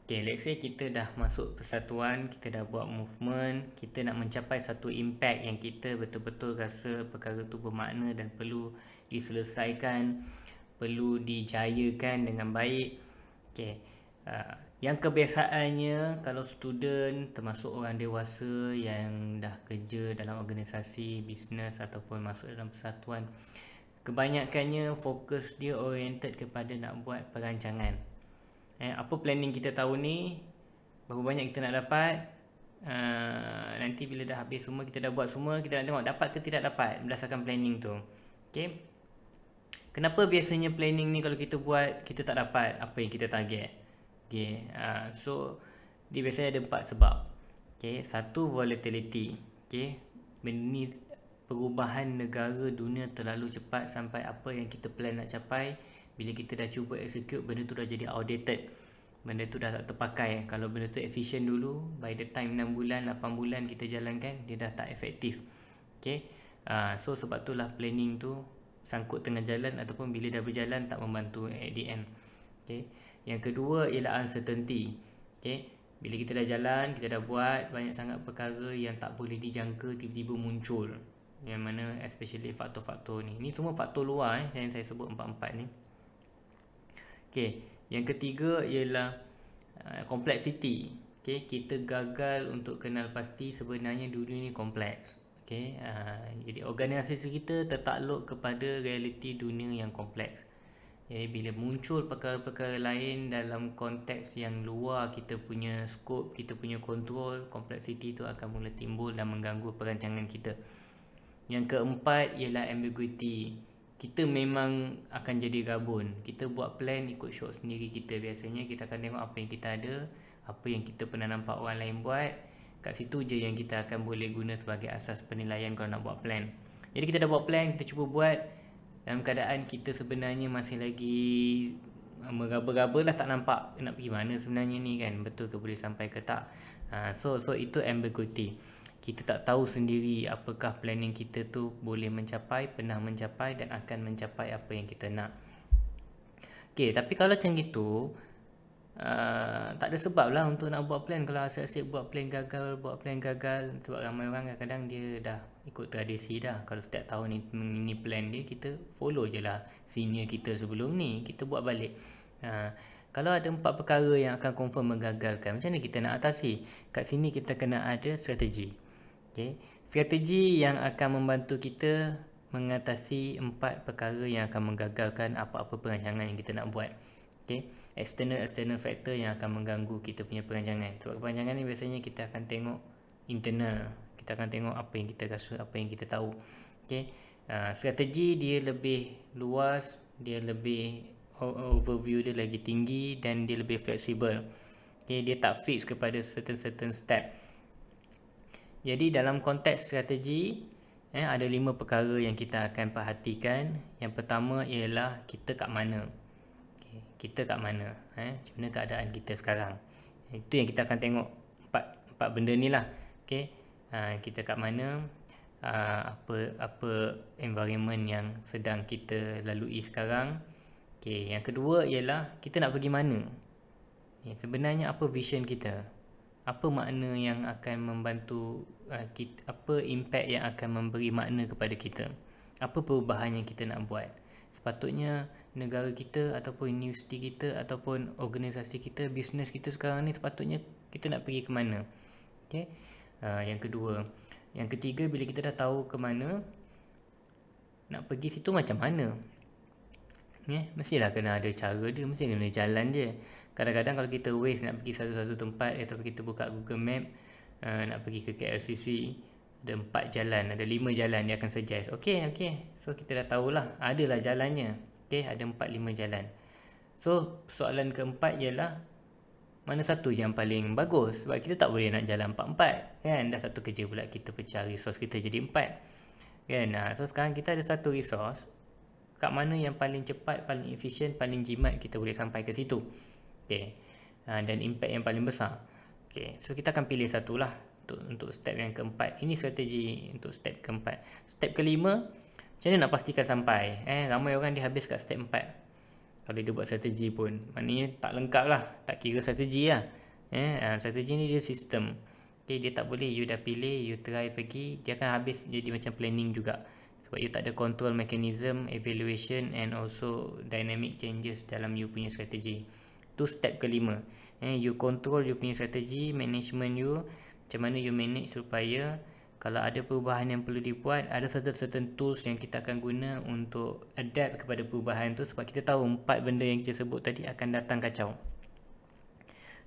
Okay, let's say kita dah masuk persatuan, kita dah buat movement, kita nak mencapai satu impact yang kita betul-betul rasa perkara tu bermakna dan perlu diselesaikan, perlu dijayakan dengan baik. Okay, yang kebiasaannya kalau student termasuk orang dewasa yang dah kerja dalam organisasi, bisnes ataupun masuk dalam persatuan, kebanyakannya fokus dia oriented kepada nak buat perancangan. Apa planning kita tahun ni, berapa banyak kita nak dapat, nanti bila dah habis semua, kita dah buat semua, kita nak tengok dapat ke tidak dapat berdasarkan planning tu. Okay, kenapa biasanya planning ni kalau kita buat kita tak dapat apa yang kita target? Okay, so dia biasanya ada 4 sebab. Okay, satu, volatility. Okay, benda ni perubahan negara dunia terlalu cepat sampai apa yang kita plan nak capai, bila kita dah cuba execute, benda tu dah jadi outdated, benda tu dah tak terpakai. Kalau benda tu efficient dulu, by the time 6 bulan, 8 bulan kita jalankan, dia dah tak efektif. Okay, so sebab tu lah planning tu sangkut tengah jalan ataupun bila dah berjalan tak membantu at the end. Okay, yang kedua ialah uncertainty. Okay, bila kita dah jalan, kita dah buat banyak sangat perkara yang tak boleh dijangka tiba-tiba muncul, yang mana especially faktor-faktor ni semua faktor luar yang saya sebut 4 ni. Okay, yang ketiga ialah complexity. Okay, kita gagal untuk kenal pasti sebenarnya dunia ni kompleks. Okay, jadi organisasi kita tertakluk kepada realiti dunia yang kompleks. Jadi bila muncul perkara-perkara lain dalam konteks yang luar kita punya skop, kita punya kontrol, complexity tu akan mula timbul dan mengganggu perancangan kita. Yang keempat ialah ambiguity. Kita memang akan jadi gabun. Kita buat plan ikut syok sendiri kita. Biasanya kita akan tengok apa yang kita ada, apa yang kita pernah nampak orang lain buat. Kat situ je yang kita akan boleh guna sebagai asas penilaian kalau nak buat plan. Jadi kita dah buat plan, kita cuba buat dalam keadaan kita sebenarnya masih lagi meraba-raba lah, tak nampak nak pergi mana sebenarnya ni kan, betul ke boleh sampai ke tak. So itu ambiguity. Kita tak tahu sendiri apakah planning kita tu boleh mencapai, pernah mencapai dan akan mencapai apa yang kita nak. Okay, tapi kalau macam gitu, tak ada sebab lah untuk nak buat plan. Kalau asyik-asyik buat plan gagal. Sebab ramai orang kadang-kadang dia dah ikut tradisi dah. Kalau setiap tahun ini plan dia, kita follow je lah senior kita sebelum ni, kita buat balik. Kalau ada 4 perkara yang akan confirm mengagalkan, macam mana kita nak atasi? Kat sini kita kena ada strategi. Okay, strategi yang akan membantu kita mengatasi 4 perkara yang akan mengagalkan apa-apa perancangan yang kita nak buat. Okay, external factor yang akan mengganggu kita punya perancangan. Sebab perancangan ni biasanya kita akan tengok internal, kita akan tengok apa yang kita rasa, apa yang kita tahu. Okay, strategi dia lebih luas, dia lebih overview dia lagi tinggi dan dia lebih fleksibel. Okay, dia tak fix kepada certain step. Jadi dalam konteks strategi, ada 5 perkara yang kita akan perhatikan. Yang pertama ialah kita kat mana. Okay, kita kat mana, macam mana keadaan kita sekarang. Itu yang kita akan tengok 4 benda ni lah. Okay, kita kat mana, apa environment yang sedang kita lalui sekarang. Okay, yang kedua ialah kita nak pergi mana. Sebenarnya apa vision kita, apa makna yang akan membantu kita, apa impact yang akan memberi makna kepada kita, apa perubahan yang kita nak buat. Sepatutnya negara kita ataupun universiti kita ataupun organisasi kita, bisnes kita sekarang ni sepatutnya kita nak pergi ke mana. Okay, yang kedua. Yang ketiga, bila kita dah tahu ke mana nak pergi, situ macam mana. Mestilah kena ada cara dia, mesti kena jalan je. Kadang-kadang kalau kita waste nak pergi satu-satu tempat, ataupun kita buka Google Map, nak pergi ke KLCC, ada 4 jalan, ada 5 jalan dia akan suggest. Okay, so kita dah tahulah, adalah jalannya. Okay, ada 4-5 jalan. So soalan keempat ialah mana satu yang paling bagus. Sebab kita tak boleh nak jalan 4-4 kan, dah satu kerja pula kita pecah resource kita jadi 4 kan. So sekarang kita ada satu resource, kat mana yang paling cepat, paling efisien, paling jimat kita boleh sampai ke situ. Okay, dan impact yang paling besar. Okay, so kita akan pilih satu lah untuk step yang keempat. Ini strategi untuk step keempat. Step kelima, macam mana nak pastikan sampai? Ramai orang dia habis kat step 4. kalau dia buat strategi pun. Maknanya tak lengkap lah, tak kira strategi lah. Strategi ni dia sistem. Okay, dia tak boleh you dah pilih, you try pergi, dia akan habis jadi macam planning juga. Sebab you tak ada control mechanism, evaluation and also dynamic changes dalam you punya strategi. Tu step kelima. You control you punya strategi, management you, macam mana you manage supaya kalau ada perubahan yang perlu dibuat, ada certain tools yang kita akan guna untuk adapt kepada perubahan tu, sebab kita tahu 4 benda yang kita sebut tadi akan datang kacau.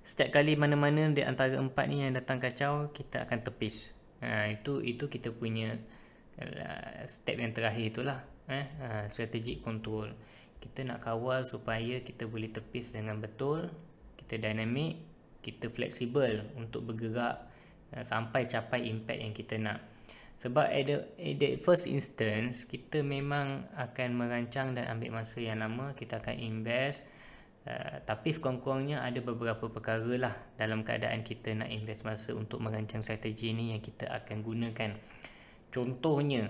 Setiap kali mana-mana di antara 4 ni yang datang kacau, kita akan tepis. Itu kita punya step yang terakhir itulah. Strategic control. Kita nak kawal supaya kita boleh tepis dengan betul, kita dynamic, kita fleksibel untuk bergerak sampai capai impact yang kita nak. Sebab at the first instance, kita memang akan merancang dan ambil masa yang lama, kita akan invest, tapi sekurang-kurangnya ada beberapa perkara lah dalam keadaan kita nak invest masa untuk merancang strategi ni yang kita akan gunakan. Contohnya,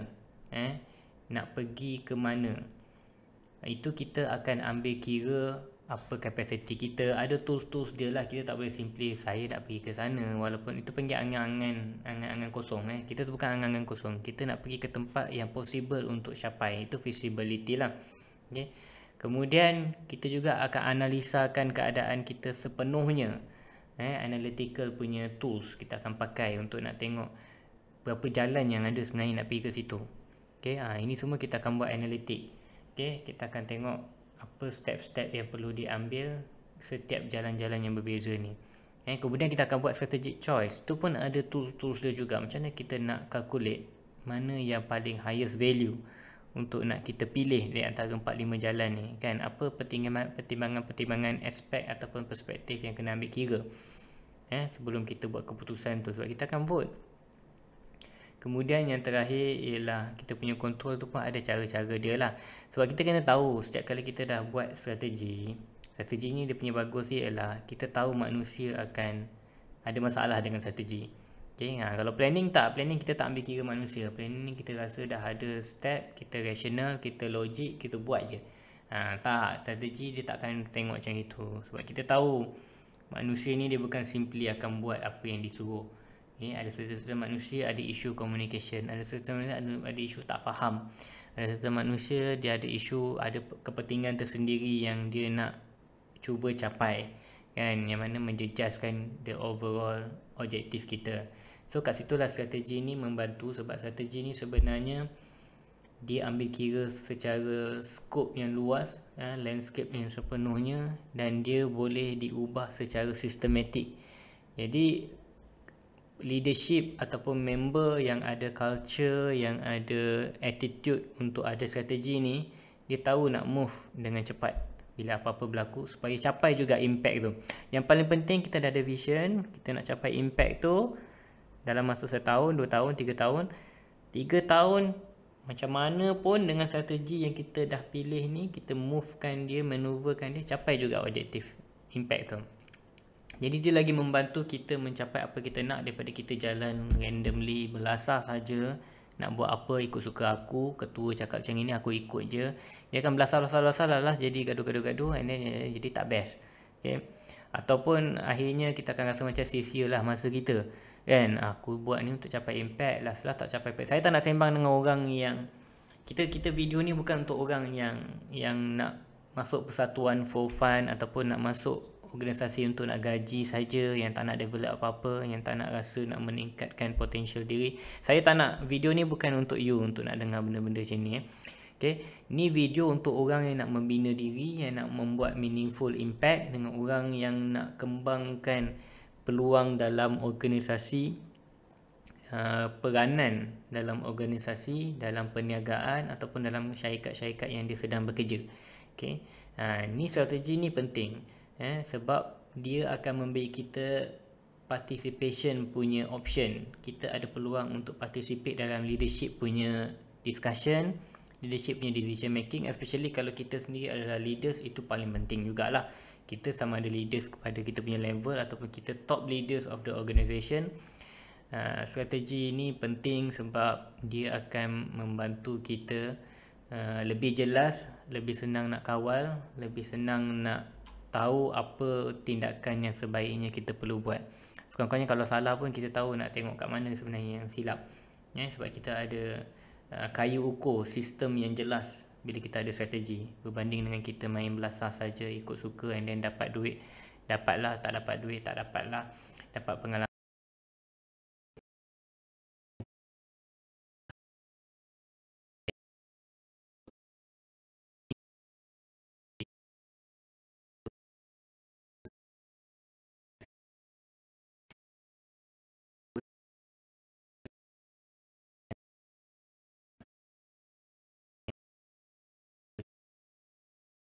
nak pergi ke mana, itu kita akan ambil kira apa kapasiti kita. Ada tools-tools dia lah, kita tak boleh simply saya nak pergi ke sana, walaupun itu panggil angan-angan kosong. Kita tu bukan angan-angan kosong, kita nak pergi ke tempat yang possible untuk capai, itu feasibility lah. Okay. Kemudian kita juga akan analisakan keadaan kita sepenuhnya. Analytical punya tools kita akan pakai untuk nak tengok berapa jalan yang ada sebenarnya nak pergi ke situ. Okay. Ini semua kita akan buat analitik. Okay. Kita akan tengok apa step-step yang perlu diambil setiap jalan-jalan yang berbeza ni. Kemudian kita akan buat strategic choice. Tu pun ada tools dia juga. Macam mana kita nak calculate mana yang paling highest value untuk nak kita pilih di antara 4-5 jalan ni, kan? Apa pertimbangan aspek ataupun perspektif yang kena ambil kira sebelum kita buat keputusan tu, sebab kita akan vote. Kemudian yang terakhir ialah kita punya control tu pun ada cara-cara dia lah. Sebab kita kena tahu setiap kali kita dah buat strategi ni dia punya bagus ialah kita tahu manusia akan ada masalah dengan strategi. Okay, kalau planning kita tak ambil kira manusia. Planning ni kita rasa dah ada step, kita rational, kita logik, kita buat je. Tak, strategi dia tak akan tengok macam itu. Sebab kita tahu manusia ni dia bukan simply akan buat apa yang disuruh. Ada certain manusia ada isu communication, ada certain manusia ada isu tak faham, ada certain manusia dia ada isu, ada kepentingan tersendiri yang dia nak cuba capai, kan, yang mana menjejaskan the overall objektif kita. So kat situlah strategi ni membantu, sebab strategi ni sebenarnya dia ambil kira secara skop yang luas, landscape yang sepenuhnya, dan dia boleh diubah secara sistematik. Jadi leadership ataupun member yang ada culture, yang ada attitude untuk ada strategi ni, dia tahu nak move dengan cepat bila apa-apa berlaku supaya capai juga impact tu. Yang paling penting kita dah ada vision, kita nak capai impact tu dalam masa 1 tahun, 2 tahun, 3 tahun. 3 tahun macam mana pun dengan strategi yang kita dah pilih ni, kita movekan dia, maneuverkan dia, capai juga objektif impact tu. Jadi dia lagi membantu kita mencapai apa kita nak daripada kita jalan randomly, belasah saja, nak buat apa ikut suka aku, ketua cakap macam ini aku ikut je. Dia akan belasah lah, jadi gaduh-gaduh and then jadi tak best. Okay. Ataupun akhirnya kita akan rasa macam sia-sia lah masa kita, kan, aku buat ni untuk capai impact, last tak capai impact. Saya tak nak sembang dengan orang yang kita video ni bukan untuk orang yang nak masuk persatuan for fun ataupun nak masuk organisasi untuk nak gaji saja, yang tak nak develop apa-apa, yang tak nak rasa nak meningkatkan potential diri. Saya tak nak, video ni bukan untuk you untuk nak dengar benda-benda macam ni. Okay. Ni video untuk orang yang nak membina diri, yang nak membuat meaningful impact, dengan orang yang nak kembangkan peluang dalam organisasi, peranan dalam organisasi, dalam perniagaan ataupun dalam syarikat-syarikat yang dia sedang bekerja. Okay. Ni strategi ni penting. Sebab dia akan memberi kita participation punya option. Kita ada peluang untuk participate dalam leadership punya discussion, leadership punya decision making, especially kalau kita sendiri adalah leaders. Itu paling penting jugalah. Kita sama ada leaders kepada kita punya level ataupun kita top leaders of the organisation. Strategi ni penting sebab dia akan membantu kita lebih jelas, lebih senang nak kawal, lebih senang nak tahu apa tindakan yang sebaiknya kita perlu buat. Sekurang-kurangnya kalau salah pun kita tahu nak tengok kat mana sebenarnya yang silap. Sebab kita ada kayu ukur sistem yang jelas bila kita ada strategi, berbanding dengan kita main belasah saja ikut suka and then dapat duit, dapatlah, tak dapat duit, tak dapatlah, dapat pengalaman.